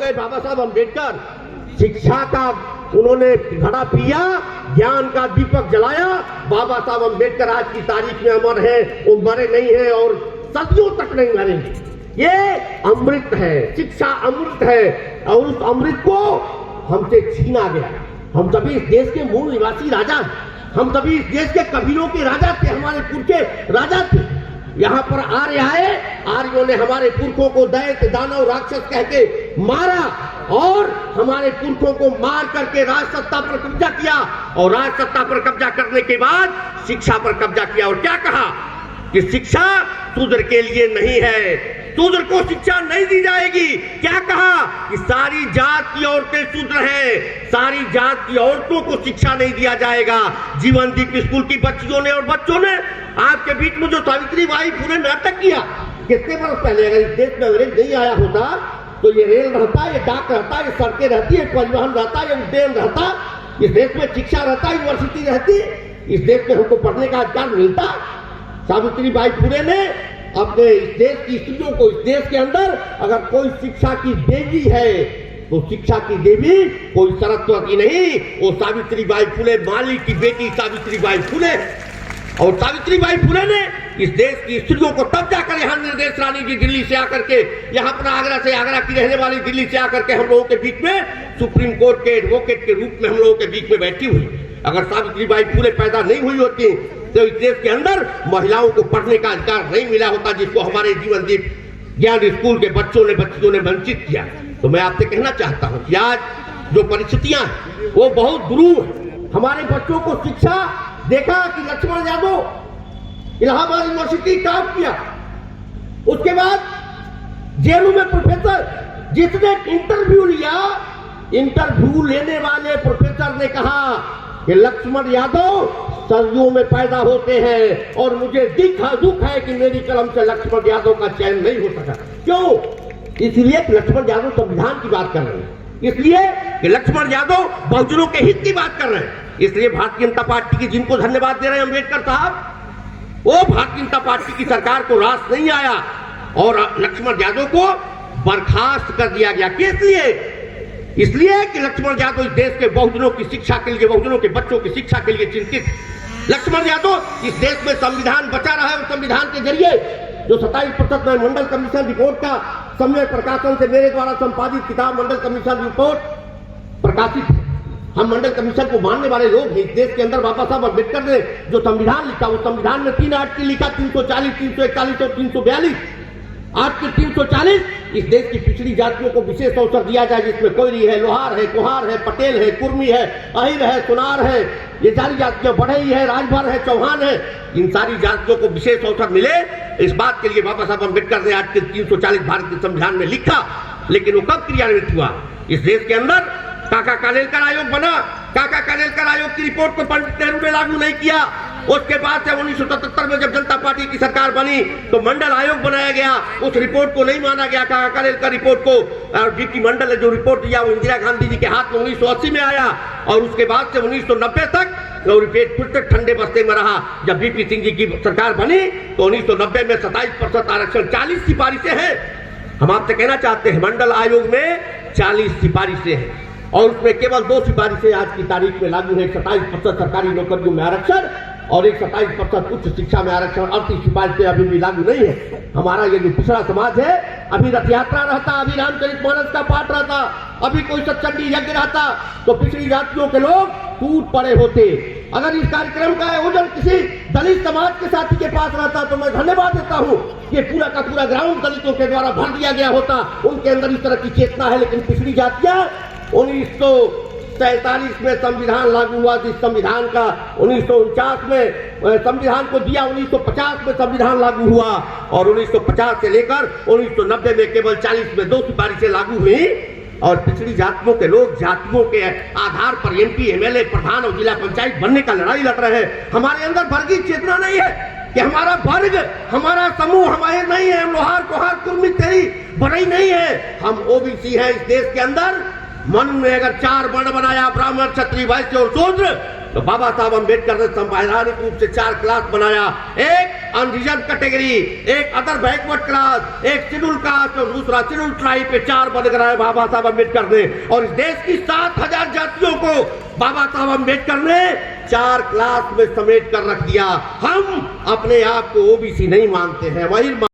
गए बाबा साहब अम्बेडकर। शिक्षा का उन्होंने घड़ा पिया, ज्ञान का दीपक जलाया। बाबा साहब अम्बेडकर आज की तारीख में अमर है, वो मरे नहीं है और सदियों तक नहीं मरेंगे। ये अमृत है, शिक्षा अमृत है और उस अमृत को हमसे छीना गया। हम सभी इस देश के मूल निवासी राजा हैं, हम सभी इस देश के कबीलों के राजा थे, हमारे पुरखे राजा थे। यहाँ पर आर्य आए, आर्यों ने हमारे पुरखों को दैत्य दानव राक्षस कह के मारा और हमारे पुरखों को मार करके राज सत्ता पर कब्जा किया और राज सत्ता पर कब्जा करने के बाद शिक्षा पर कब्जा किया और क्या कहा कि शिक्षा शूद्र के लिए नहीं है, शूद्र को शिक्षा नहीं दी जाएगी। क्या कहा कि सारी जात की औरतें शूद्र हैं, सारी जात की औरतों को शिक्षा नहीं दिया जाएगा। जीवन दीप स्कूल की बच्चियों ने और बच्चों ने आपके बीच में जो सावित्री बाई फुले नाटक किया, कितने वर्ष पहले, अगर इस देश में अंग्रेज नहीं आया होता तो ये रेल रहता, ये डाक रहता, ये सड़कें रहती, ये परिवहन रहता, ये उड्डयन रहता, इस देश में शिक्षा रहता, यूनिवर्सिटी रहती, इस देश में हमको पढ़ने का अधिकार मिलता। सावित्री बाई फुले ने अपने इस देश की स्त्रियों को, इस देश के अंदर अगर कोई शिक्षा की देवी है तो शिक्षा की देवी कोई सरस्वती नहीं, वो सावित्री बाई फुले, माली की बेटी सावित्री बाई फुले। और सावित्री बाई फुले ने इस देश की स्त्रियों को तब जाकर यहाँ निर्देश रानी जी दिल्ली से आकर के, यहाँ पर आगरा से, आगरा की रहने वाली दिल्ली से आकर के हम लोगों के बीच में सुप्रीम कोर्ट के एडवोकेट के रूप में हम लोगों के बीच में बैठी हुई। अगर सावित्री बाई फुले पैदा नहीं हुई होती तो इस देश के अंदर महिलाओं को पढ़ने का अधिकार नहीं मिला होता, जिसको हमारे जीवन दीप ज्ञान स्कूल के बच्चों ने वंचित किया। तो मैं आपसे कहना चाहता हूं कि आज जो परिस्थितियां हैं वो बहुत दुरूह है। हमारे बच्चों को शिक्षा देखा कि लक्ष्मण यादव इलाहाबाद यूनिवर्सिटी टॉप किया, उसके बाद जेएनयू में प्रोफेसर जिसने इंटरव्यू लिया, इंटरव्यू लेने वाले प्रोफेसर ने कहा कि लक्ष्मण यादव सदियों में पैदा होते हैं और मुझे दुख है कि मेरी कलम से लक्ष्मण यादव का चयन नहीं हो सका। क्यों? इसलिए कि लक्ष्मण यादव संविधान की बात कर रहे हैं, इसलिए कि लक्ष्मण यादव बहुजनों के हित की बात कर रहे हैं। इसलिए भारतीय जनता पार्टी की, जिनको धन्यवाद दे रहे हैं अम्बेडकर साहब, वो भारतीय जनता पार्टी की सरकार को रास नहीं आया और लक्ष्मण यादव को बर्खास्त कर दिया गया। किस लिए? इसलिए कि लक्ष्मण यादव इस देश के बहुजनों की शिक्षा के लिए, बहुजनों के बच्चों की शिक्षा के लिए चिंतित। लक्ष्मण यादव इस देश में संविधान बचा रहा है और संविधान के जरिए जो 27% में मंडल कमीशन रिपोर्ट का समय प्रकाशन से मेरे द्वारा संपादित किताब मंडल कमीशन रिपोर्ट प्रकाशित है। हम मंडल कमीशन को मानने वाले लोग हैं। इस देश के अंदर बाबा साहब अम्बेडकर ने जो संविधान लिखा, वो संविधान में 3 आर्टिकल लिखा, 340, 341 और 342। आर्टिकल 340 इस देश की पिछड़ी जातियों को विशेष अवसर दिया जाए, जिसमें कोयरी है, लोहार है, कुहार है, पटेल है, कुर्मी है, अहिर है, सुनार है, ये सारी जातियां, बढ़ई है, राजभर है, चौहान है, इन सारी जातियों को विशेष अवसर मिले। इस बात के लिए बाबा साहब अम्बेडकर ने आर्टिकल 340 भारत के संविधान में लिखा। लेकिन वो कब क्रियान्वित हुआ? इस देश के अंदर काका कालेलकर आयोग बना, काका कालेलकर आयोग की रिपोर्ट को पंडित नेहरू ने लागू नहीं किया। उसके बाद से 1977 में जब जनता पार्टी की सरकार बनी तो मंडल आयोग बनाया गया, उस रिपोर्ट को नहीं माना गया, काका कालेलकर रिपोर्ट को। और बीपी मंडल ने जो रिपोर्ट दिया वो इंदिरा गांधी जी के हाथ में 1980 में आया और उसके बाद से 1990 तक वो रिपोर्ट फिर तक ठंडे बस्ते में रहा। जब बीपी सिंह जी की सरकार बनी तो 1990 में 27% आरक्षण, 40 सिफारिशें हैं। हम आपसे कहना चाहते हैं मंडल आयोग में 40 सिफारिशें हैं और उसमें केवल 2 सिफारिशें आज की तारीख में लागू है। 27% सरकारी नौकरियों में आरक्षण और एक 27% उच्च शिक्षा में आरक्षण। 38 सिफारिशें अभी भी लागू नहीं है। हमारा ये जो पिछड़ा समाज है, अभी रथ यात्रा रहता, अभी रामचरितमानस का पाठ रहता, अभी कोई सत्संगी यज्ञ रहता तो पिछड़ी जातियों के लोग टूट पड़े होते। अगर इस कार्यक्रम का आयोजन किसी दलित समाज के साथी के पास रहता तो मैं धन्यवाद देता हूँ कि पूरा का पूरा ग्राउंड दलितों के द्वारा भर दिया गया होता, उनके अंदर इस तरह की चेतना है। लेकिन पिछड़ी जातियां 1947 में संविधान लागू हुआ, इस संविधान का 1949 में संविधान को दिया, 1950 में संविधान लागू हुआ और 1950 से लेकर 1990 में केवल 40 में 2 सिफारिशें लागू हुई। और पिछड़ी जातियों के लोग जातियों के आधार पर एमपी, एमएलए, प्रधान और जिला पंचायत बनने का लड़ाई लड़ रहे हैं। हमारे अंदर वर्गीय चेतना नहीं है कि हमारा वर्ग, हमारा समूह हमारे नहीं है। हम लोहार, कुहार, कुर्मी, तेरी बढ़ई नहीं है, हम ओबीसी हैं। इस देश के अंदर मन में अगर 4 वर्ण बनाया, ब्राह्मण, क्षत्रिय, वैश्य और शूद्र, तो बाबा साहब अम्बेडकर ने संवैधानिक रूप से 4 क्लास बनाया, एक अनरिजर्व कैटेगरी, एक अदर बैकवर्ड क्लास, एक शेड्यूल कास्ट और दूसरा शेड्यूल ट्राइब पे 4 बन कराए बाबा साहब अम्बेडकर ने। और इस देश की 7,000 जातियों को बाबा साहब अम्बेडकर ने 4 क्लास में समेट कर रख दिया। हम अपने आप को ओबीसी नहीं मानते हैं, वही